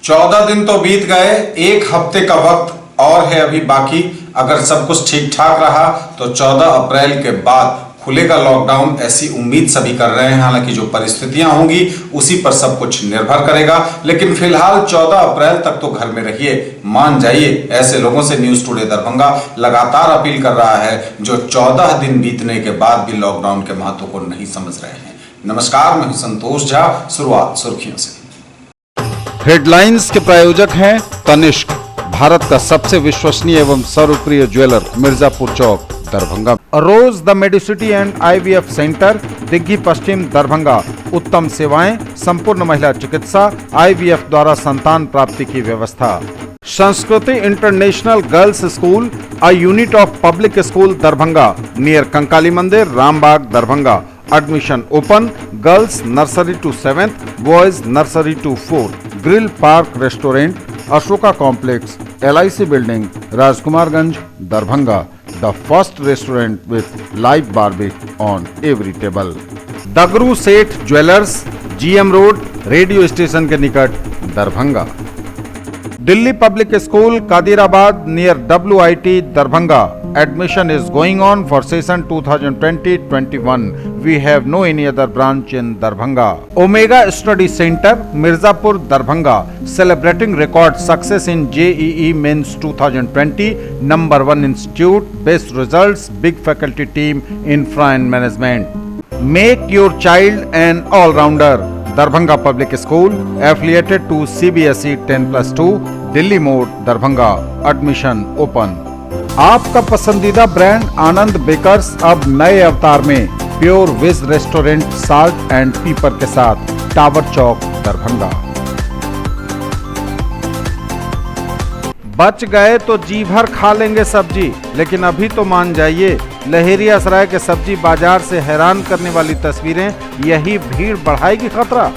14 दिन तो बीत गए, एक हफ्ते का वक्त और है अभी बाकी। अगर सब कुछ ठीक ठाक रहा तो 14 अप्रैल के बाद खुलेगा लॉकडाउन, ऐसी उम्मीद सभी कर रहे हैं। हालांकि जो परिस्थितियां होंगी उसी पर सब कुछ निर्भर करेगा, लेकिन फिलहाल 14 अप्रैल तक तो घर में रहिए, मान जाइए। ऐसे लोगों से न्यूज टुडे दरभंगा लगातार अपील कर रहा है जो 14 दिन बीतने के बाद भी लॉकडाउन के महत्व को नहीं समझ रहे हैं। नमस्कार, मैं हूं संतोष झा। शुरुआत सुर्खियों से। हेडलाइंस के प्रायोजक हैं तनिष्क, भारत का सबसे विश्वसनीय एवं सर्वप्रिय ज्वेलर, Mirzapur Chowk, Darbhanga. Rose the medicity and IVF centre, Digghi Paschim, Darbhanga. उत्तम सेवाएं, संपूर्ण महिला चिकित्सा, आईवीएफ द्वारा संतान प्राप्ति की व्यवस्था। संस्कृति international girls school, a unit of public school, Darbhanga, near Kankali मंदिर, Rambagh, Darbhanga. Admission open. Girls nursery to 7th, boys nursery to 4th. Grill Park Restaurant, Ashoka Complex, LIC Building, Rajkumarganj, Darbhanga. The first restaurant with live barbecue on every table. Dagru Seth jewellers, GM road, radio station के निकट, Darbhanga. Delhi public school, Kadirabad, near WIT, Darbhanga. Admission is going on for session 2020-21. We have no any other branch in Darbhanga. Omega Study Center, Mirzapur, Darbhanga, celebrating record success in JEE Mains 2020. Number 1 institute, best results, big faculty team, infra and management. Make your child an all-rounder. Darbhanga Public School, affiliated to CBSE 10+2, Delhi Mode, Darbhanga. Admission open. आपका पसंदीदा brand आनंद bakers अब नए अवतार में, pure veg restaurant, salt and pepper के साथ, tower चौक, दरभंगा। बच गए तो जी भर खा लेंगे सब्जी, लेकिन अभी तो मान जाइए, लहेरियासराय के सब्जी बाजार से हैरान करने वाली तस्वीरें, यही भीड़ बढ़ाएगी खतरा।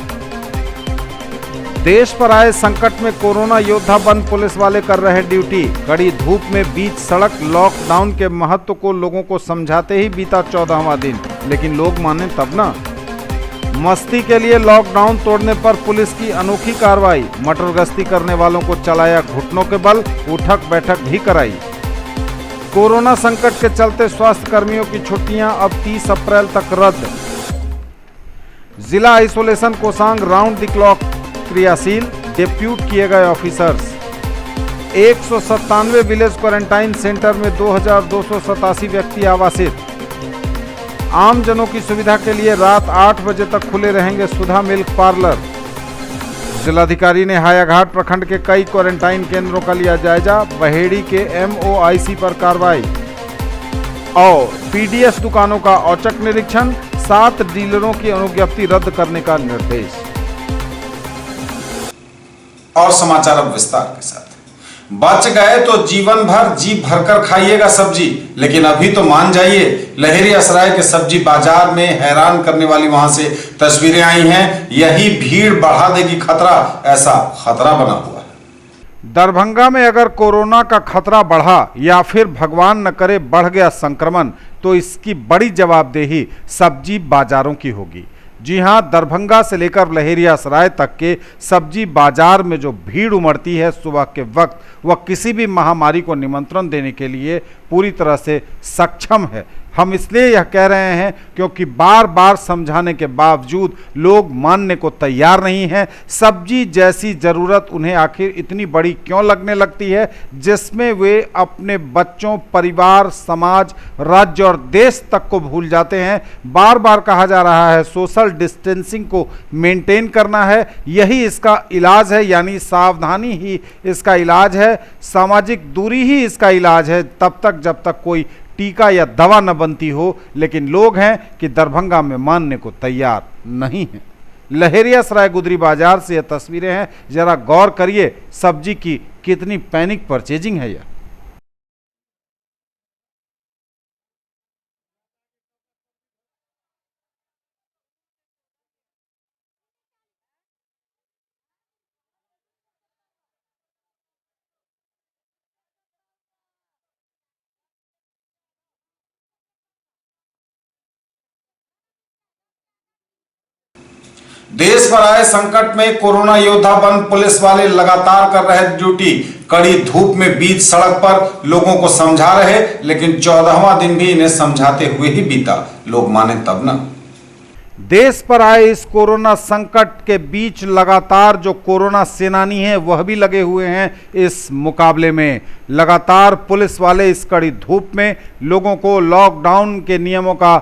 देश पर आए संकट में कोरोना योद्धा बन पुलिस वाले कर रहे ड्यूटी। कड़ी धूप में बीच सड़क लॉकडाउन के महत्व को लोगों को समझाते ही बीता 14वां दिन, लेकिन लोग माने तब ना। मस्ती के लिए लॉकडाउन तोड़ने पर पुलिस की अनोखी कार्रवाई, मटर गश्ती करने वालों को चलाया घुटनों के बल, उठक बैठक भी कराई। कोरोना संकट के चलते स्वास्थ्य कर्मियों की छुट्टियां अब 30 अप्रैल तक रद्द। जिला आइसोलेशन कोषांग राउंड द क्लॉक क्रियाशील, डिप्यूट किए गए ऑफिसर्स। 197 विलेज क्वारंटाइन सेंटर में 2287 व्यक्ति आवासित। आम जनों की सुविधा के लिए रात 8 बजे तक खुले रहेंगे सुधा मिल्क पार्लर। जिलाधिकारी ने हायाघाट प्रखंड के कई क्वारंटाइन केंद्रों का लिया जायजा, बहेड़ी के MOIC पर कार्रवाई। और PDS दुकानों का औचक निरीक्षण, 7 डीलरों की अनुज्ञप्ति रद्द करने का निर्देश। और समाचार अब विस्तार के साथ। बच गए तो जीवन भर जी भरकर खाइएगा सब्जी, लेकिन अभी तो मान जाइए, लहेरियासराय के सब्जी बाजार में हैरान करने वाली वहां से तस्वीरें आई हैं। यही भीड़ बढ़ा देगी खतरा, ऐसा खतरा बना हुआ है। दरभंगा में अगर कोरोना का खतरा बढ़ा या फिर भगवान न करे बढ़ गया संक्रमण, तो इसकी बड़ी जवाबदेही सब्जी बाजारों की होगी। जी हां, दरभंगा से लेकर लहेरियासराय तक के सब्जी बाजार में जो भीड़ उमड़ती है सुबह के वक्त, वह किसी भी महामारी को निमंत्रण देने के लिए पूरी तरह से सक्षम है। हम इसलिए यह कह रहे हैं क्योंकि बार बार समझाने के बावजूद लोग मानने को तैयार नहीं हैं। सब्जी जैसी ज़रूरत उन्हें आखिर इतनी बड़ी क्यों लगने लगती है, जिसमें वे अपने बच्चों, परिवार, समाज, राज्य और देश तक को भूल जाते हैं। बार बार कहा जा रहा है सोशल डिस्टेंसिंग को मेंटेन करना है, यही इसका इलाज है, यानी सावधानी ही इसका इलाज है, सामाजिक दूरी ही इसका इलाज है, तब तक जब तक कोई टीका या दवा न बनती हो। लेकिन लोग हैं कि दरभंगा में मानने को तैयार नहीं हैं। लहेरियासराय गुदरी बाजार से ये तस्वीरें हैं, जरा गौर करिए सब्जी की कितनी पैनिक परचेजिंग है यह। देश पर आए संकट में कोरोना योद्धा बन पुलिस वाले लगातार कर रहे ड्यूटी। कड़ी धूप में बीच सड़क पर लोगों को समझा रहे, लेकिन 14वां दिन भी इन्हें समझाते हुए ही बीता। लोग माने तब ना। देश पर आए इस कोरोना संकट के बीच लगातार जो कोरोना सेनानी हैं वह भी लगे हुए हैं इस मुकाबले में। लगातार पुलिस वाले इस कड़ी धूप में लोगों को लॉकडाउन के नियमों का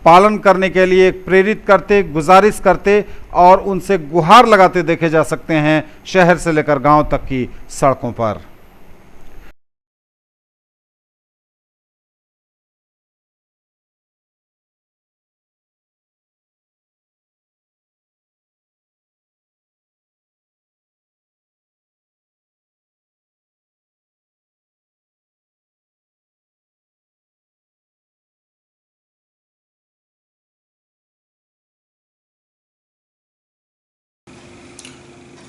पालन करने के लिए प्रेरित करते, गुजारिश करते और उनसे गुहार लगाते देखे जा सकते हैं शहर से लेकर गांव तक की सड़कों पर।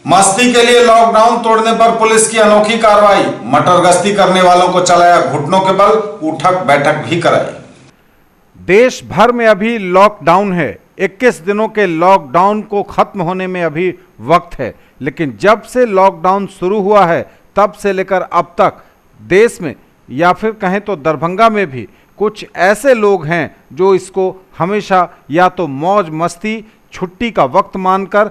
मस्ती के लिए लॉकडाउन तोड़ने पर पुलिस की अनोखी कार्रवाई। मटर गश्ती करने वालों को चलाया घुटनों के बल, उठक बैठक भी कराई। देश भर में अभी लॉकडाउन है। 21 दिनों के लॉकडाउन को खत्म होने में अभी वक्त है, लेकिन जब से लॉकडाउन शुरू हुआ है तब से लेकर अब तक देश में या फिर कहें तो दरभंगा में भी कुछ ऐसे लोग हैं जो इसको हमेशा या तो मौज मस्ती, छुट्टी का वक्त मानकर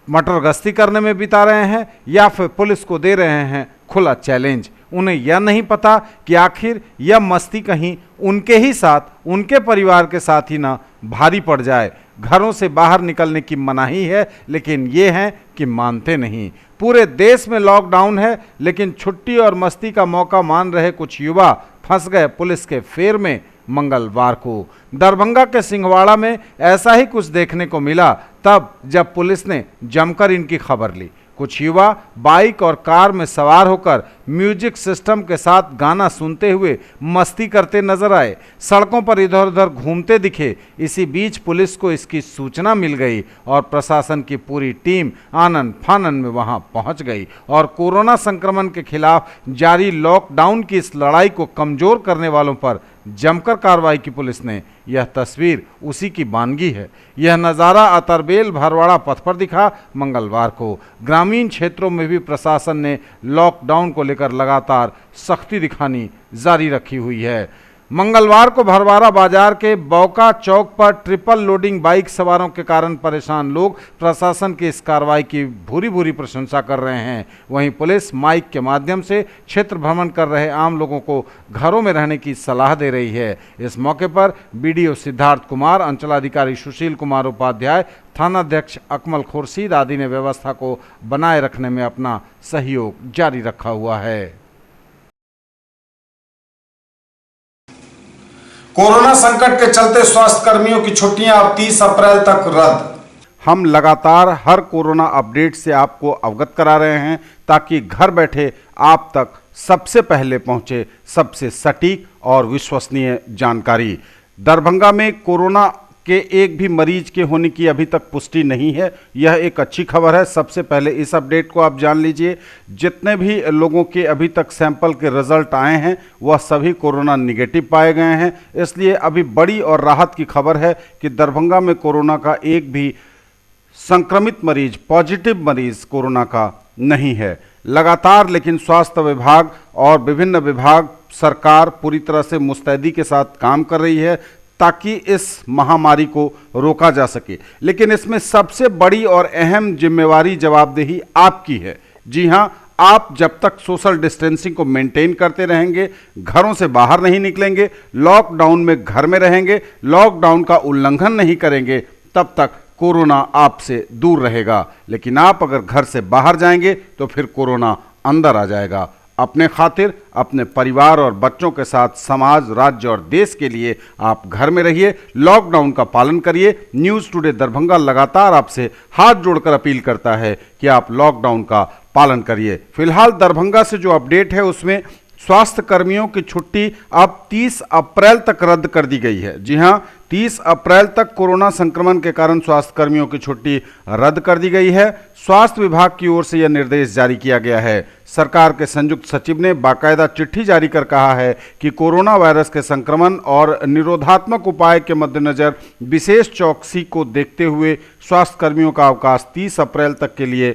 मटर गश्ती करने में बिता रहे हैं या फिर पुलिस को दे रहे हैं खुला चैलेंज। उन्हें यह नहीं पता कि आखिर यह मस्ती कहीं उनके ही साथ, उनके परिवार के साथ ही ना भारी पड़ जाए। घरों से बाहर निकलने की मनाही है, लेकिन ये हैं कि मानते नहीं। पूरे देश में लॉकडाउन है, लेकिन छुट्टी और मस्ती का मौका मान रहे कुछ युवा फंस गए पुलिस के फेर में। मंगलवार को दरभंगा के सिंहवाड़ा में ऐसा ही कुछ देखने को मिला तब जब पुलिस ने जमकर इनकी खबर ली। कुछ युवा बाइक और कार में सवार होकर म्यूजिक सिस्टम के साथ गाना सुनते हुए मस्ती करते नजर आए, सड़कों पर इधर उधर घूमते दिखे। इसी बीच पुलिस को इसकी सूचना मिल गई और प्रशासन की पूरी टीम आनन फानन में वहां पहुंच गई और कोरोना संक्रमण के खिलाफ जारी लॉकडाउन की इस लड़ाई को कमजोर करने वालों पर जमकर कार्रवाई की पुलिस ने। यह तस्वीर उसी की बानगी है। यह नज़ारा अतरबेल भरवाड़ा पथ पर दिखा मंगलवार को। ग्रामीण क्षेत्रों में भी प्रशासन ने लॉकडाउन को लेकर लगातार सख्ती दिखानी जारी रखी हुई है। मंगलवार को भरवाड़ा बाजार के बौका चौक पर ट्रिपल लोडिंग बाइक सवारों के कारण परेशान लोग प्रशासन की इस कार्रवाई की भूरी भूरी प्रशंसा कर रहे हैं। वहीं पुलिस माइक के माध्यम से क्षेत्र भ्रमण कर रहे आम लोगों को घरों में रहने की सलाह दे रही है। इस मौके पर बीडीओ सिद्धार्थ कुमार, अंचलाधिकारी सुशील कुमार उपाध्याय, थानाध्यक्ष अकमल खुर्शीद आदि ने व्यवस्था को बनाए रखने में अपना सहयोग जारी रखा हुआ है। कोरोना संकट के चलते स्वास्थ्य कर्मियों की छुट्टियां अब 30 अप्रैल तक रद्द। हम लगातार हर कोरोना अपडेट से आपको अवगत करा रहे हैं ताकि घर बैठे आप तक सबसे पहले पहुंचे सबसे सटीक और विश्वसनीय जानकारी। दरभंगा में कोरोना के एक भी मरीज के होने की अभी तक पुष्टि नहीं है। यह एक अच्छी खबर है। सबसे पहले इस अपडेट को आप जान लीजिए। जितने भी लोगों के अभी तक सैंपल के रिजल्ट आए हैं वह सभी कोरोना निगेटिव पाए गए हैं। इसलिए अभी बड़ी और राहत की खबर है कि दरभंगा में कोरोना का एक भी संक्रमित मरीज, पॉजिटिव मरीज कोरोना का नहीं है। लगातार लेकिन स्वास्थ्य विभाग और विभिन्न विभाग, सरकार पूरी तरह से मुस्तैदी के साथ काम कर रही है ताकि इस महामारी को रोका जा सके। लेकिन इसमें सबसे बड़ी और अहम जिम्मेवारी, जवाबदेही आपकी है। जी हां, आप जब तक सोशल डिस्टेंसिंग को मेंटेन करते रहेंगे, घरों से बाहर नहीं निकलेंगे, लॉकडाउन में घर में रहेंगे, लॉकडाउन का उल्लंघन नहीं करेंगे, तब तक कोरोना आपसे दूर रहेगा। लेकिन आप अगर घर से बाहर जाएंगे तो फिर कोरोना अंदर आ जाएगा। अपने खातिर, अपने परिवार और बच्चों के साथ समाज, राज्य और देश के लिए आप घर में रहिए, लॉकडाउन का पालन करिए। न्यूज़ टुडे दरभंगा लगातार आपसे हाथ जोड़कर अपील करता है कि आप लॉकडाउन का पालन करिए। फिलहाल दरभंगा से जो अपडेट है उसमें स्वास्थ्य कर्मियों की छुट्टी अब 30 अप्रैल तक रद्द कर दी गई है। जी हां, 30 अप्रैल तक कोरोना संक्रमण के कारण स्वास्थ्य कर्मियों की छुट्टी रद्द कर दी गई है। स्वास्थ्य विभाग की ओर से यह निर्देश जारी किया गया है। सरकार के संयुक्त सचिव ने बाकायदा चिट्ठी जारी कर कहा है कि कोरोना वायरस के संक्रमण और निरोधात्मक उपाय के मद्देनजर विशेष चौकसी को देखते हुए स्वास्थ्य कर्मियों का अवकाश 30 अप्रैल तक के लिए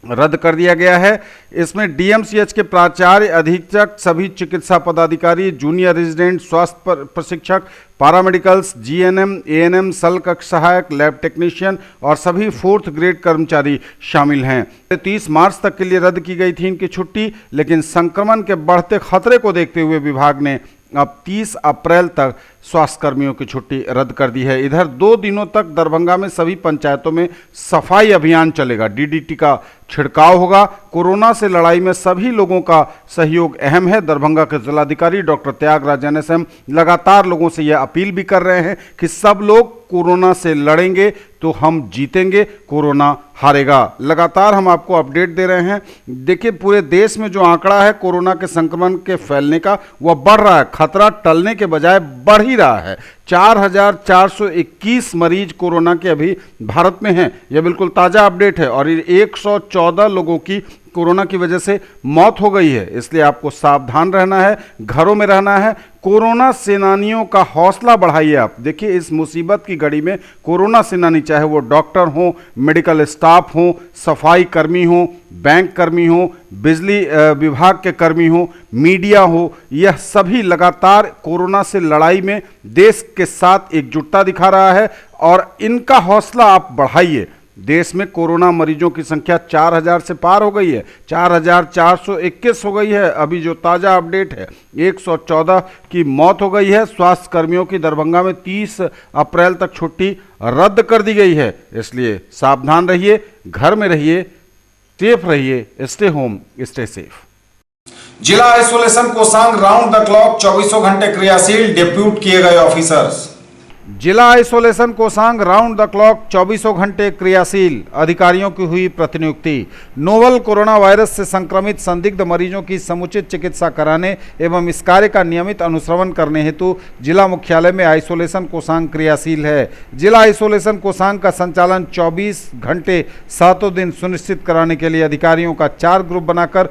रद्द कर दिया गया है। इसमें डीएमसीएच के प्राचार्य, अधीक्षक, सभी चिकित्सा पदाधिकारी, जूनियर रेजिडेंट स्वास्थ्य प्रशिक्षक, पैरामेडिकल्स, जीएनएम, एएनएम, शल्य कक्ष सहायक, लैब टेक्नीशियन और सभी 4th ग्रेड कर्मचारी शामिल हैं। 30 मार्च तक के लिए रद्द की गई थी इनकी छुट्टी, लेकिन संक्रमण के बढ़ते खतरे को देखते हुए विभाग ने अब 30 अप्रैल तक स्वास्थ्य कर्मियों की छुट्टी रद्द कर दी है। इधर 2 दिनों तक दरभंगा में सभी पंचायतों में सफाई अभियान चलेगा। डीडीटी का छिड़काव होगा। कोरोना से लड़ाई में सभी लोगों का सहयोग अहम है। दरभंगा के जिलाधिकारी डॉक्टर त्यागराज NSM लगातार लोगों से यह अपील भी कर रहे हैं कि सब लोग कोरोना से लड़ेंगे तो हम जीतेंगे, कोरोना हारेगा। लगातार हम आपको अपडेट दे रहे हैं। देखिए, पूरे देश में जो आंकड़ा है कोरोना के संक्रमण के फैलने का, वह बढ़ रहा है। खतरा टलने के बजाय बढ़ ही रहा है। 4,421 मरीज कोरोना के अभी भारत में हैं। यह बिल्कुल ताज़ा अपडेट है और 114 लोगों की कोरोना की वजह से मौत हो गई है। इसलिए आपको सावधान रहना है, घरों में रहना है। कोरोना सेनानियों का हौसला बढ़ाइए आप। देखिए, इस मुसीबत की घड़ी में कोरोना सेनानी, चाहे वो डॉक्टर हो, मेडिकल स्टाफ हो, सफाई कर्मी हो, बैंक कर्मी हो, बिजली विभाग के कर्मी हो, मीडिया हो, यह सभी लगातार कोरोना से लड़ाई में देश के साथ एकजुटता दिखा रहा है और इनका हौसला आप बढ़ाइए। देश में कोरोना मरीजों की संख्या 4,000 से पार हो गई है। 4,421 हो गई है। अभी जो ताज़ा अपडेट है, 114 की मौत हो गई है। स्वास्थ्य कर्मियों की दरभंगा में 30 अप्रैल तक छुट्टी रद्द कर दी गई है। इसलिए सावधान रहिए, घर में रहिए, सेफ रहिए। Stay home, stay safe. जिला आइसोलेशन कोषांग राउंड द क्लॉक 24 घंटे क्रियाशील, डिप्यूट किए गए ऑफिसर्स। जिला आइसोलेशन कोषांग राउंड द क्लॉक 24 घंटे क्रियाशील, अधिकारियों की हुई प्रतिनियुक्ति। नोवल कोरोना वायरस से संक्रमित संदिग्ध मरीजों की समुचित चिकित्सा कराने एवं इस कार्य का नियमित अनुश्रवण करने हेतु जिला मुख्यालय में आइसोलेशन कोषांग क्रियाशील है। जिला आइसोलेशन कोषांग का संचालन 24 घंटे 7 दिन सुनिश्चित कराने के लिए अधिकारियों का 4 ग्रुप बनाकर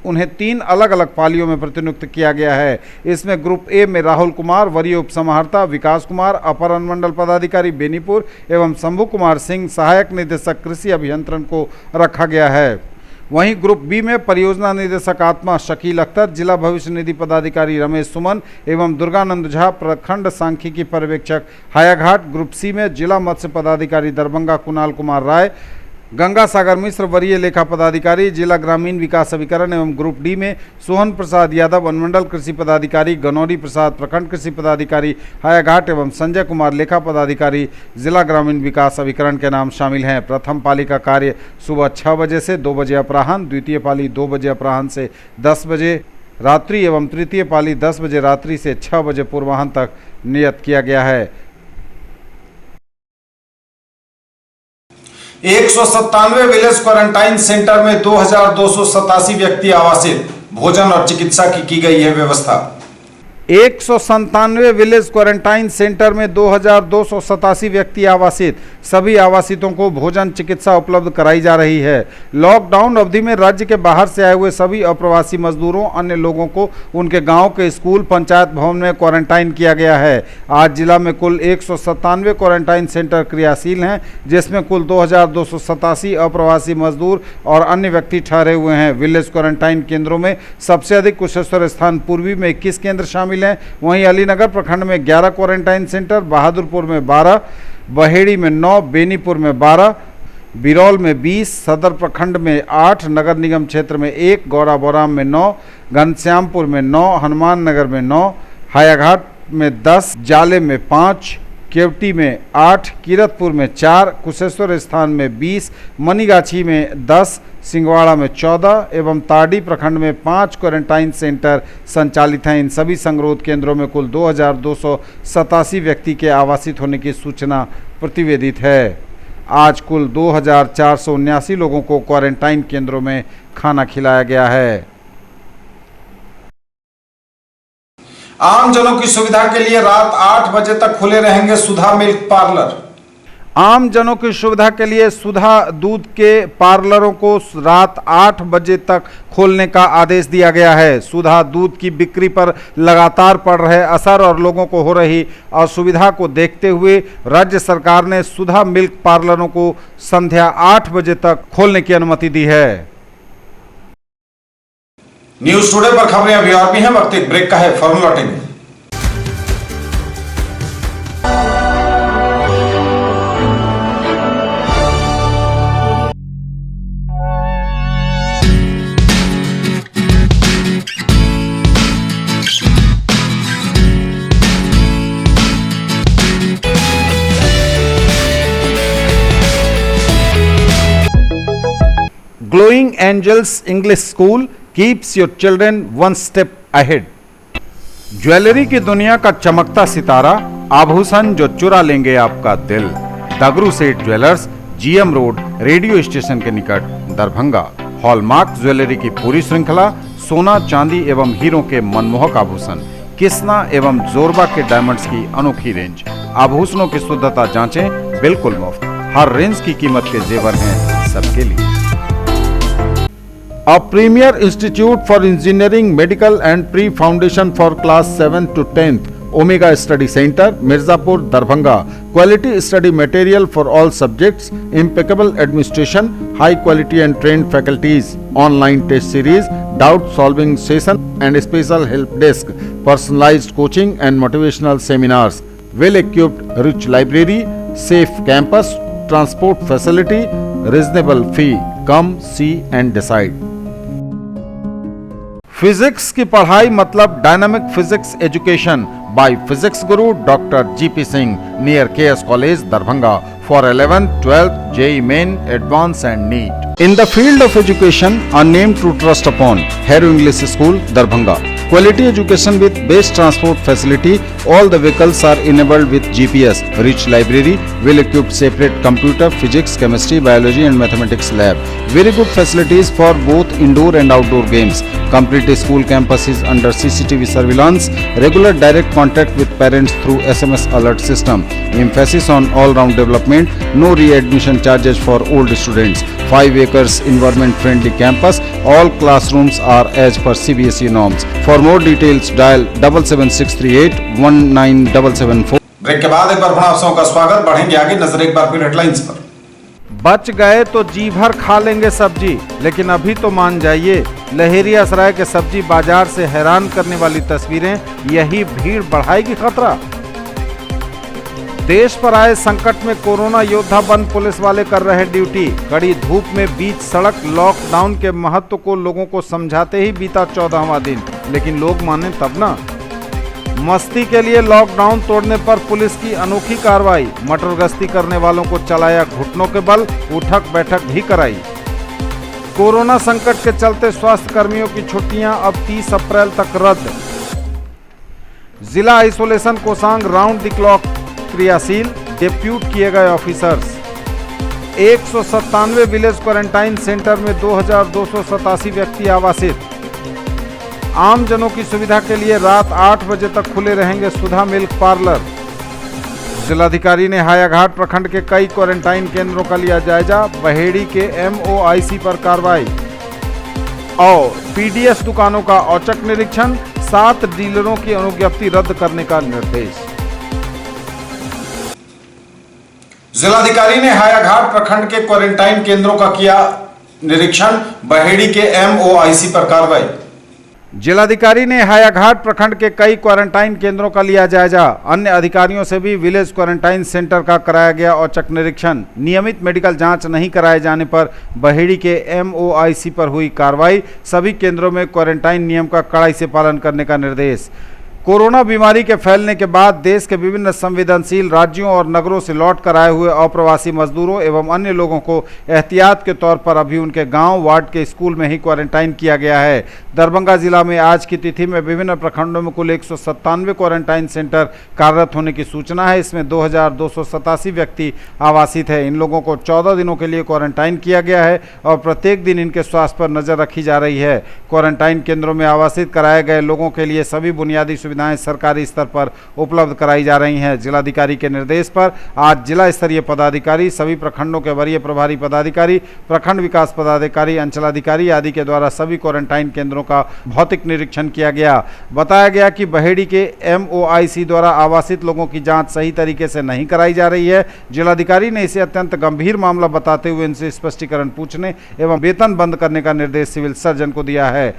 उन्हें 3 अलग अलग पालियों में प्रतिनियुक्त किया गया है। इसमें ग्रुप ए में राहुल कुमार, वरीय उपसमाहर्ता विकास कुमार, अपर अनुमंडल पदाधिकारी बेनीपुर एवं शंभू कुमार सिंह, सहायक निदेशक कृषि अभियंत्रण को रखा गया है। वहीं ग्रुप बी में परियोजना निदेशक आत्मा शकील अख्तर, जिला भविष्य निधि पदाधिकारी रमेश सुमन एवं दुर्गानंद झा, प्रखंड सांख्यिकी पर्यवेक्षक हायाघाट। ग्रुप सी में जिला मत्स्य पदाधिकारी दरभंगा कुणाल कुमार राय, गंगा सागर मिश्र, वरीय लेखा पदाधिकारी, जिला ग्रामीण विकास अभिकरण एवं ग्रुप डी में सोहन प्रसाद यादव, अनुमंडल कृषि पदाधिकारी, गनौरी प्रसाद, प्रखंड कृषि पदाधिकारी हायाघाट एवं संजय कुमार, लेखा पदाधिकारी, जिला ग्रामीण विकास अभिकरण के नाम शामिल हैं। प्रथम पाली का कार्य सुबह 6 बजे से 2 बजे अपराह्न, द्वितीय पाली 2 बजे अपराह्न से 10 बजे रात्रि एवं तृतीय पाली 10 बजे रात्रि से 6 बजे पूर्वाह्न तक नियत किया गया है। 197 विलेज क्वारंटाइन सेंटर में 2,287 व्यक्ति आवासित, भोजन और चिकित्सा की गई है व्यवस्था। 197 विलेज क्वारंटाइन सेंटर में 2,287 व्यक्ति आवासित, सभी आवासितों को भोजन चिकित्सा उपलब्ध कराई जा रही है। लॉकडाउन अवधि में राज्य के बाहर से आए हुए सभी अप्रवासी मजदूरों, अन्य लोगों को उनके गांव के स्कूल, पंचायत भवन में क्वारंटाइन किया गया है। आज जिला में कुल 197 क्वारंटाइन सेंटर क्रियाशील हैं, जिसमें कुल 2,287 अप्रवासी मजदूर और अन्य व्यक्ति ठहरे हुए हैं। विलेज क्वारंटाइन केंद्रों में सबसे अधिक कुशेश्वर स्थान पूर्वी में 21 केंद्र शामिल हैं। वहीं अलीनगर प्रखंड में 11 क्वारंटाइन सेंटर, बहादुरपुर में 12, बहेड़ी में 9, बेनीपुर में 12, बिरौल में 20, सदर प्रखंड में 8, नगर निगम क्षेत्र में 1, गौराबोराम में 9, घनश्यामपुर में 9, हनुमान नगर में 9, हायाघाट में 10, जाले में 5, केवटी में 8, किरतपुर में 4, कुशेश्वर स्थान में 20, मनीगाछी में 10, सिंगवाड़ा में 14 एवं ताड़ी प्रखंड में 5 क्वारंटाइन सेंटर संचालित हैं। इन सभी संगरोध केंद्रों में कुल 2,287 व्यक्ति के आवासित होने की सूचना प्रतिवेदित है। आज कुल 2,479 लोगों को क्वारंटाइन केंद्रों में खाना खिलाया गया है। आम जनों की सुविधा के लिए रात 8 बजे तक खुले रहेंगे सुधा मिल्क पार्लर। आम जनों की सुविधा के लिए सुधा दूध के पार्लरों को रात 8 बजे तक खोलने का आदेश दिया गया है। सुधा दूध की बिक्री पर लगातार पड़ रहे असर और लोगों को हो रही असुविधा को देखते हुए राज्य सरकार ने सुधा मिल्क पार्लरों को संध्या 8 बजे तक खोलने की अनुमति दी है। न्यूज टुडे पर खबरें अभी और भी हैं, वक्त एक ब्रेक का है, फौरन लौटेंगे। Glowing Angels English School keeps your children one step ahead. Jewellery की दुनिया का चमकता सितारा, आभूषण जो चुरा लेंगे आपका दिल। दगरू Seth jewellers, GM road, radio station के निकट, दरभंगा। हॉलमार्क ज्वेलरी की पूरी श्रृंखला, सोना, चांदी एवं हीरों के मनमोहक आभूषण, किस्ना एवं जोरबा के डायमंड्स की अनोखी रेंज। आभूषणों की शुद्धता जांचें, बिल्कुल मुफ्त। हर रेंज की कीमत के जेवर हैं सबके लिए। A premier institute for engineering, medical and pre-foundation for class 7 to 10th, Omega Study Center, Mirzapur, Darbhanga. Quality study material for all subjects, impeccable administration, high quality and trained faculties, online test series, doubt solving session and special help desk, personalized coaching and motivational seminars, well equipped rich library, safe campus, transport facility, reasonable fee. Come see and decide. Physics की पढ़ाई मतलब dynamic physics education by physics guru doctor G P Singh, near K S college, Darbhanga, for 11th, 12th, JEE Main, Advanced and NEET. In the field of education, a name to trust upon, Hero English School, Darbhanga. Quality education with best transport facility. All the vehicles are enabled with GPS. Rich library, well-equipped separate computer, physics, chemistry, biology and mathematics lab. Very good facilities for both indoor and outdoor games. Complete school campus is under CCTV surveillance. Regular direct contact with parents through SMS alert system. Emphasis on all-round development. No re-admission charges for old students. 5 acres environment-friendly campus. All classrooms are as per CBSE norms. For more details, dial 77638 19774. Break के बाद एक बार पुनः आप सबका स्वागत। बढ़ेंगे आगे, नजर एक बार फिर हेडलाइंस पर। बच गए तो जी भर खा लेंगे सब्जी, लेकिन अभी तो मान जाइए, लहेरियासराय के सब्जी बाजार से हैरान करने वाली तस्वीरें, यही भीड़ बढ़ाएगी खतरा। देश पर आए संकट में कोरोना योद्धा बन पुलिस वाले कर रहे ड्यूटी। कड़ी धूप में बीच सड़क लॉकडाउन के महत्व को लोगों को समझाते ही बीता 14वां दिन, लेकिन लोग माने तब ना। मस्ती के लिए लॉकडाउन तोड़ने पर पुलिस की अनोखी कार्रवाई। मटर गश्ती करने वालों को चलाया घुटनों के बल, उठक बैठक भी कराई। कोरोना संकट के चलते स्वास्थ्य कर्मियों की छुट्टियां अब 30 अप्रैल तक रद्द। जिला आइसोलेशन कोषांग राउंड द क्लॉक क्रियाशील, डिप्यूट किए गए ऑफिसर्स। 197 विलेज क्वारंटाइन सेंटर में 2287 व्यक्ति आवासित। आम जनों की सुविधा के लिए रात 8 बजे तक खुले रहेंगे सुधा मिल्क पार्लर। जिलाधिकारी ने हायाघाट प्रखंड के कई क्वारंटाइन केंद्रों का लिया जायजा। बहेड़ी के MOIC पर कार्रवाई। और पीडीएस दुकानों का औचक निरीक्षण, 7 डीलरों की अनुज्ञप्ति रद्द करने का निर्देश। जिलाधिकारी ने हायाघाट प्रखंड के क्वारंटाइन केंद्रों का किया निरीक्षण। बहेड़ी के MOIC पर कार्रवाई। जिलाधिकारी ने हायाघाट प्रखंड के कई क्वारंटाइन केंद्रों का लिया जायजा। अन्य अधिकारियों से भी विलेज क्वारंटाइन सेंटर का कराया गया औचक निरीक्षण। नियमित मेडिकल जांच नहीं कराए जाने पर बहेड़ी के MOIC पर हुई कार्रवाई। सभी केंद्रों में क्वारंटाइन नियम का कड़ाई से पालन करने का निर्देश। कोरोना बीमारी के फैलने के बाद देश के विभिन्न संवेदनशील राज्यों और नगरों से लौट कर आए हुए अप्रवासी मजदूरों एवं अन्य लोगों को एहतियात के तौर पर अभी उनके गांव वार्ड के स्कूल में ही क्वारंटाइन किया गया है। दरभंगा जिला में आज की तिथि में विभिन्न प्रखंडों में कुल 197 क्वारंटाइन सेंटर कार्यरत होने की सूचना है। इसमें 2287 व्यक्ति आवासित है। इन लोगों को 14 दिनों के लिए क्वारंटाइन किया गया है और प्रत्येक दिन इनके स्वास्थ्य पर नजर रखी जा रही है। क्वारंटाइन केंद्रों में आवासित कराए गए लोगों के लिए सभी बुनियादी सुविधाएं सरकारी स्तर पर उपलब्ध कराई जा रही हैं। जिलाधिकारी के निर्देश पर आज जिला स्तरीय पदाधिकारी, सभी प्रखंडों के वरीय प्रभारी पदाधिकारी, प्रखंड विकास पदाधिकारी, अंचलाधिकारी आदि के द्वारा सभी क्वारंटाइन केंद्रों का भौतिक निरीक्षण किया गया। बताया गया कि बहेड़ी के MOIC द्वारा आवासित लोगों की जांच सही तरीके से नहीं कराई जा रही है। जिलाधिकारी ने इसे अत्यंत गंभीर मामला बताते हुए इनसे स्पष्टीकरण पूछने एवं वेतन बंद करने का निर्देश सिविल सर्जन को दिया है।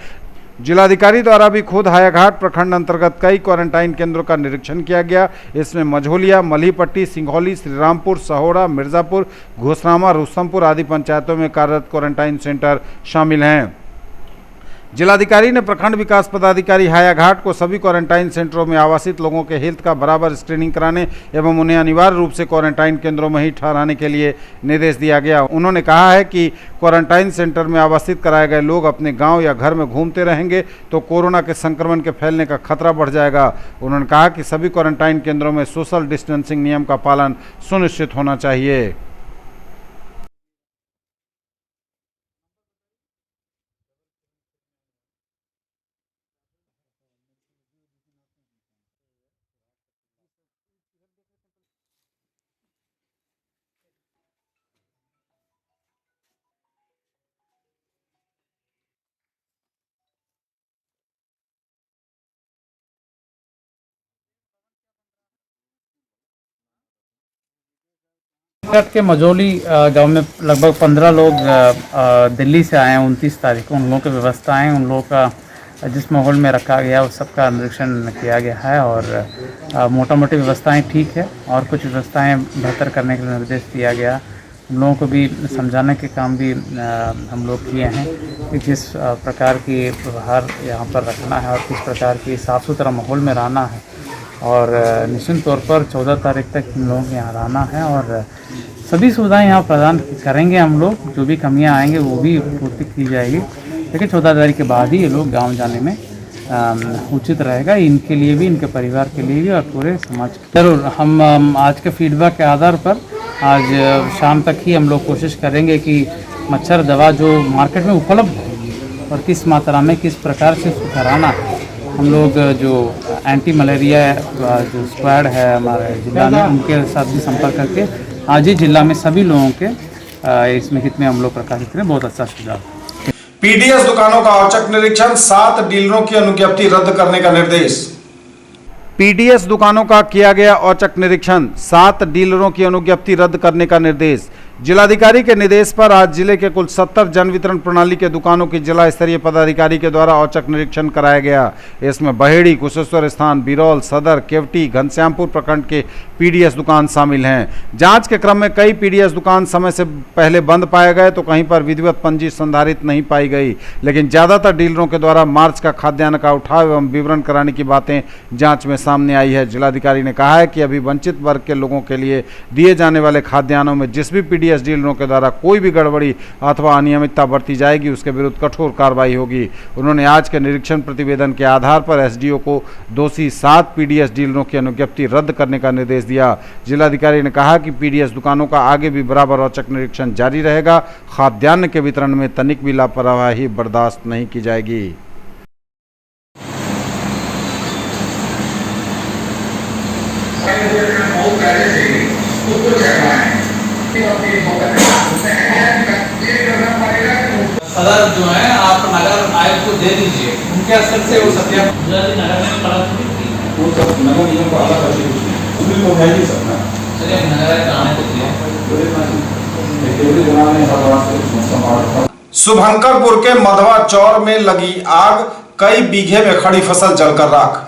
जिलाधिकारी द्वारा भी खुद हायाघाट प्रखंड अंतर्गत कई क्वारंटाइन केंद्रों का निरीक्षण किया गया। इसमें मझोलिया, मल्हीपट्टी, सिंघौली, श्रीरामपुर, सहोड़ा, मिर्जापुर, घोसरामा, रुस्तमपुर आदि पंचायतों में कार्यरत क्वारंटाइन सेंटर शामिल हैं। जिलाधिकारी ने प्रखंड विकास पदाधिकारी हायाघाट को सभी क्वारंटाइन सेंटरों में आवासित लोगों के हेल्थ का बराबर स्क्रीनिंग कराने एवं उन्हें अनिवार्य रूप से क्वारंटाइन केंद्रों में ही ठहराने के लिए निर्देश दिया गया। उन्होंने कहा है कि क्वारंटाइन सेंटर में आवासित कराए गए लोग अपने गांव या घर में घूमते रहेंगे तो कोरोना के संक्रमण के फैलने का खतरा बढ़ जाएगा। उन्होंने कहा कि सभी क्वारंटाइन केंद्रों में सोशल डिस्टेंसिंग नियम का पालन सुनिश्चित होना चाहिए। छत्तीसगढ़ के मझौली गांव में लगभग 15 लोग दिल्ली से आए हैं 29 तारीख को। उन लोगों की व्यवस्थाएं, उन लोगों का जिस माहौल में रखा गया उस सब का निरीक्षण किया गया है और मोटा मोटी व्यवस्थाएं ठीक है और कुछ व्यवस्थाएं बेहतर करने के लिए निर्देश दिया गया। उन लोगों को भी समझाने के काम भी हम लोग किए हैं कि किस प्रकार की व्यवहार यहाँ पर रखना है और किस प्रकार की साफ़ सुथरा माहौल में रहना है और निश्चित तौर पर 14 तारीख तक इन लोगों के यहाँ रहना है और सभी सुविधाएं यहाँ प्रदान करेंगे हम लोग। जो भी कमियाँ आएंगे वो भी पूर्ति की जाएगी, लेकिन 14 तारीख के बाद ही ये लोग गांव जाने में उचित रहेगा, इनके लिए भी, इनके परिवार के लिए भी और पूरे समाज के। जरूर हम आज के फीडबैक के आधार पर आज शाम तक ही हम लोग कोशिश करेंगे कि मच्छर दवा जो मार्केट में उपलब्ध है और किस मात्रा में किस प्रकार से कराना है, हम लोग जो एंटी मलेरिया जो स्क्वाड है हमारे जिला में उनके साथ भी संपर्क करके आज ही जिला में सभी लोगों के इसमें कितने हम लोग प्रकाशित करें, बहुत अच्छा सुझाव। PDS दुकानों का औचक निरीक्षण, 7 डीलरों की अनुज्ञप्ति रद्द करने का निर्देश। PDS दुकानों का किया गया औचक निरीक्षण, 7 डीलरों की अनुज्ञप्ति रद्द करने का निर्देश। जिलाधिकारी के निर्देश पर आज जिले के कुल 70 जन वितरण प्रणाली के दुकानों की जिला स्तरीय पदाधिकारी के द्वारा औचक निरीक्षण कराया गया। इसमें बहेड़ी, कुशेश्वर स्थान, बिरौल, सदर, केवटी, घनश्यामपुर प्रखंड के PDS दुकान शामिल हैं। जांच के क्रम में कई PDS दुकान समय से पहले बंद पाए गए तो कहीं पर विधिवत पंजी संधारित नहीं पाई गई, लेकिन ज्यादातर डीलरों के द्वारा मार्च का खाद्यान्न का उठाव एवं विवरण कराने की बातें जांच में सामने आई है। जिलाधिकारी ने कहा है कि अभी वंचित वर्ग के लोगों के लिए दिए जाने वाले खाद्यान्नों में जिस भी PDS डीलरों के द्वारा कोई भी गड़बड़ी अथवा अनियमितता बरती जाएगी उसके विरुद्ध कठोर कार्रवाई होगी। उन्होंने आज के निरीक्षण प्रतिवेदन के आधार पर SDO को दोषी 7 PDS डीलरों की अनुज्ञप्ति रद्द करने का निर्देश दिया। जिलाधिकारी ने कहा कि PDS दुकानों का आगे भी बराबर औचक निरीक्षण जारी रहेगा। खाद्यान्न के वितरण में तनिक भी लापरवाही बर्दाश्त नहीं की जाएगी। सदर जो है आप नगर आयुक्त को दे दीजिए, उनके असर से वो सत्यापन नगर में पड़ा वो सब नगर निगम को अलग करके कुछ तो है ही सब ना। चलिए नगर आने को दिए शुभंकरपुर के मधवा चौर में लगी आग, कई बीघे में खड़ी फसल जलकर राख।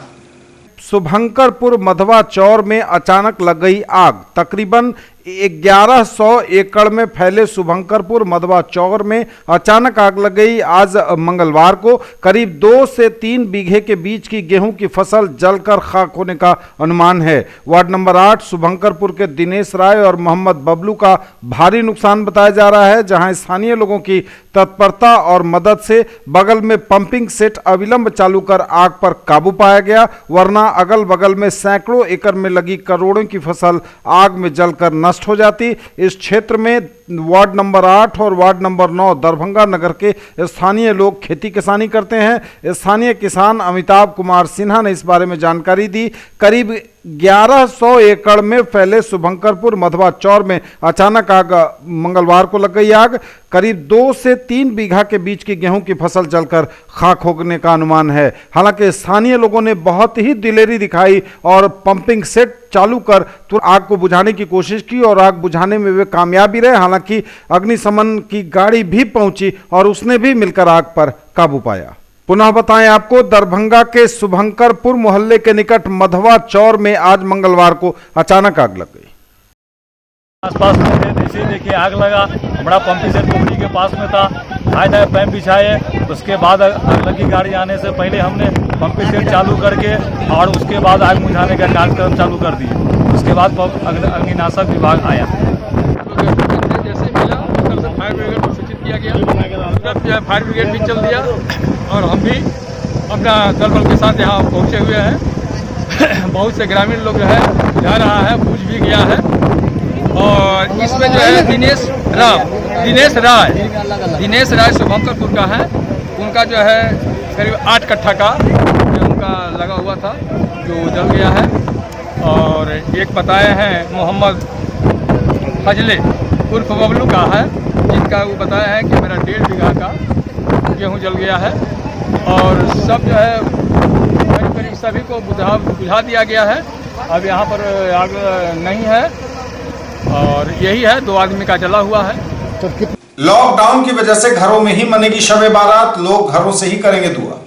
शुभंकरपुर मधवा चौर में अचानक लग गई आग। तकरीबन 1100 एकड़ में फैले शुभंकरपुर मधवा चौर में अचानक आग लग गई। आज मंगलवार को करीब 2 से 3 बीघे के बीच की गेहूं की फसल जलकर खाक होने का अनुमान है। वार्ड नंबर 8 शुभंकरपुर के दिनेश राय और मोहम्मद बबलू का भारी नुकसान बताया जा रहा है, जहां स्थानीय लोगों की तत्परता और मदद से बगल में पंपिंग सेट अविलंब चालू कर आग पर काबू पाया गया, वरना अगल बगल में सैकड़ों एकड़ में लगी करोड़ों की फसल आग में जलकर नष्ट हो जाती। इस क्षेत्र में वार्ड नंबर 8 और वार्ड नंबर 9 दरभंगा नगर के स्थानीय लोग खेती किसानी करते हैं। स्थानीय किसान अमिताभ कुमार सिन्हा ने इस बारे में जानकारी दी। करीब 1100 एकड़ में फैले शुभंकरपुर मधवा चौर में अचानक आग मंगलवार को लग गई। आग करीब 2 से 3 बीघा के बीच की गेहूं की फसल जलकर खाक होने का अनुमान है। हालांकि स्थानीय लोगों ने बहुत ही दिलेरी दिखाई और पंपिंग सेट चालू कर तुरंत आग को बुझाने की कोशिश की और आग बुझाने में वे कामयाब भी रहे। हालांकि अग्निशमन की गाड़ी भी पहुंची और उसने भी मिलकर आग पर काबू पाया। पुनः बताएं आपको, दरभंगा के शुभंकरपुर मोहल्ले के निकट मधवा चौर में आज मंगलवार को अचानक आग लग गई। आसपास में थे, जैसे देखिए आग लगा। बड़ा पंपिंग सेट पोखरी के पास में था, आए पैप बिछाए। उसके बाद अगला की गाड़ी आने से पहले हमने पंपिंग सेट चालू करके और उसके बाद आग बुझाने का कार्यक्रम चालू कर दिए। उसके बाद अग्निनाशक विभाग आया। जैसे मिला उधर से फायर ब्रिगेड को सूचित किया गया। तुरंत जो है फायर ब्रिगेड भी चल दिया और हम भी अपना दल बल के साथ यहाँ पहुँचे हुए हैं। बहुत से ग्रामीण लोग जो है जा रहा है, बुझ भी गया है। और इसमें जो है दिनेश राय शुभंकरपुर का है। उनका जो है करीब 8 कट्ठा का जो उनका लगा हुआ था जो जल गया है। और एक बताए हैं मोहम्मद फजले उर्फ बबलू का है, जिनका वो बताया है कि मेरा 1.5 बीघा का गेहूँ जल गया है। और सब जो है करीब सभी को बुझा दिया गया है। अब यहाँ पर आग नहीं है और यही है, 2 आदमी का जला हुआ है। लॉकडाउन की वजह से घरों में ही मनेगी शब बारात, लोग घरों से ही करेंगे दुआ।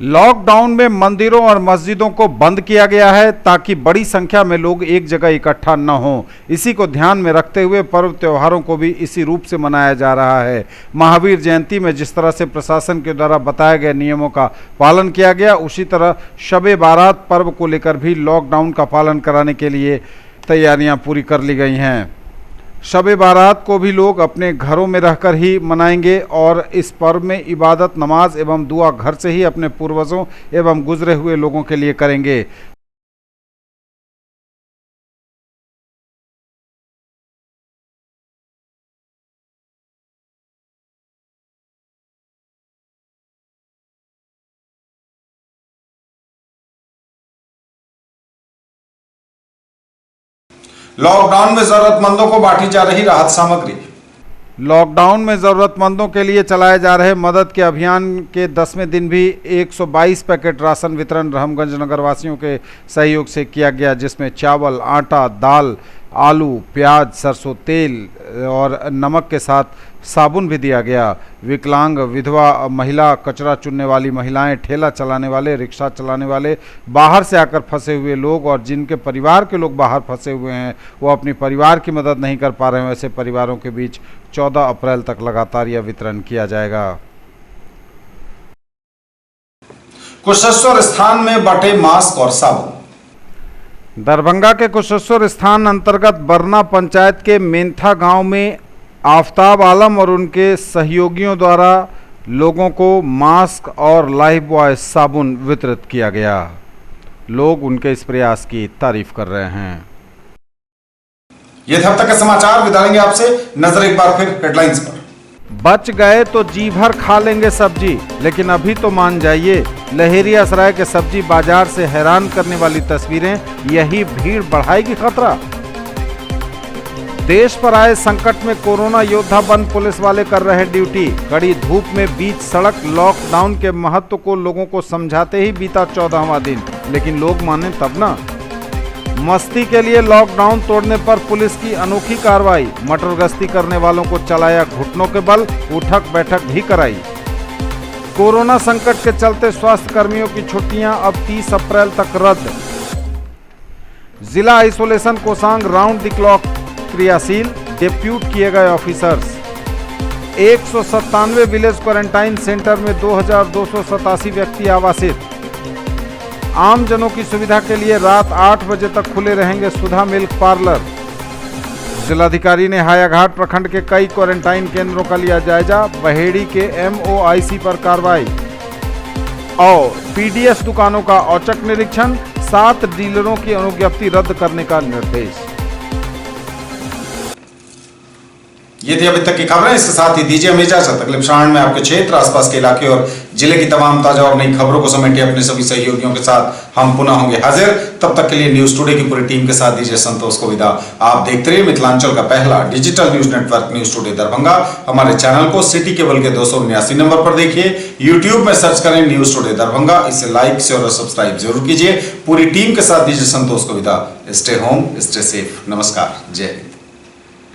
लॉकडाउन में मंदिरों और मस्जिदों को बंद किया गया है ताकि बड़ी संख्या में लोग एक जगह इकट्ठा न हों। इसी को ध्यान में रखते हुए पर्व त्योहारों को भी इसी रूप से मनाया जा रहा है। महावीर जयंती में जिस तरह से प्रशासन के द्वारा बताए गए नियमों का पालन किया गया, उसी तरह शब बारात पर्व को लेकर भी लॉकडाउन का पालन कराने के लिए तैयारियां पूरी कर ली गई हैं। शब बारात को भी लोग अपने घरों में रहकर ही मनाएंगे और इस पर्व में इबादत, नमाज एवं दुआ घर से ही अपने पूर्वजों एवं गुजरे हुए लोगों के लिए करेंगे। लॉकडाउन में जरूरतमंदों को बांटी जा रही राहत सामग्री। लॉकडाउन में ज़रूरतमंदों के लिए चलाए जा रहे मदद के अभियान के 10वें दिन भी 122 पैकेट राशन वितरण रामगंज नगर वासियों के सहयोग से किया गया, जिसमें चावल, आटा, दाल, आलू, प्याज, सरसों तेल और नमक के साथ साबुन भी दिया गया। विकलांग, विधवा महिला, कचरा चुनने वाली महिलाएं, ठेला चलाने वाले, रिक्शा चलाने वाले, बाहर से आकर फंसे हुए लोग और जिनके परिवार के लोग बाहर फंसे हुए हैं, वो अपनी परिवार की मदद नहीं कर पा रहे हैं, ऐसे परिवारों के बीच 14 अप्रैल तक लगातार यह वितरण किया जाएगा। कुशेश्वर स्थान में बटे मास्क और साबुन। दरभंगा के कुशेश्वर स्थान अंतर्गत बरना पंचायत के मेंथा गांव में आफताब आलम और उनके सहयोगियों द्वारा लोगों को मास्क और लाइफ बॉय साबुन वितरित किया गया। लोग उनके इस प्रयास की तारीफ कर रहे हैं। ये थे अब तक के समाचार। विदा लेंगे आपसे, नजर एक बार फिर हेडलाइंस पर। बच गए तो जी भर खा लेंगे सब्जी, लेकिन अभी तो मान जाइए। लहेरियासराय के सब्जी बाजार से हैरान करने वाली तस्वीरें, यही भीड़ बढ़ाएगी खतरा। देश पर आए संकट में कोरोना योद्धा बन पुलिस वाले कर रहे ड्यूटी। कड़ी धूप में बीच सड़क लॉकडाउन के महत्व को लोगों को समझाते ही बीता 14वां दिन, लेकिन लोग माने तब ना। मस्ती के लिए लॉकडाउन तोड़ने पर पुलिस की अनोखी कार्रवाई। मटर गश्ती करने वालों को चलाया घुटनों के बल, उठक बैठक भी कराई। कोरोना संकट के चलते स्वास्थ्य कर्मियों की छुट्टियां अब 30 अप्रैल तक रद्द। जिला आइसोलेशन कोषांग राउंड द क्लॉक क्रियाशील, डिप्यूट किए गए ऑफिसर्स। 197 विलेज क्वारंटाइन सेंटर में 2287 व्यक्ति आवासित। आम जनों की सुविधा के लिए रात 8 बजे तक खुले रहेंगे सुधा मिल्क पार्लर। जिलाधिकारी ने हायाघाट प्रखंड के कई क्वारंटाइन केंद्रों का लिया जायजा। बहेड़ी के MOIC पर कार्रवाई और PDS दुकानों का औचक निरीक्षण। 7 डीलरों की अनुज्ञप्ति रद्द करने का निर्देश। ये थी अभी तक की खबरें। इसके साथ ही दीजिए हमें इजाजत। अगले प्रसारण में आपके क्षेत्र, आसपास के इलाके और जिले की तमाम ताजा और नई खबरों को समेटे अपने सभी सहयोगियों के साथ हम पुनः होंगे हाजिर। तब तक के लिए न्यूज टुडे की पूरी टीम के साथ दीजिए संतोष को विदा। आप देखते रहिए मिथिलांचल का पहला digital news network news today Darbhanga. हमारे चैनल को सिटी केबल के 279 नंबर पर देखिए। यूट्यूब में सर्च करें न्यूज टुडे दरभंगा। इसे लाइक, शेयर और सब्सक्राइब जरूर कीजिए। पूरी टीम के साथ दीजिए संतोष को विदा। Stay home, stay safe. नमस्कार, जय हिंद।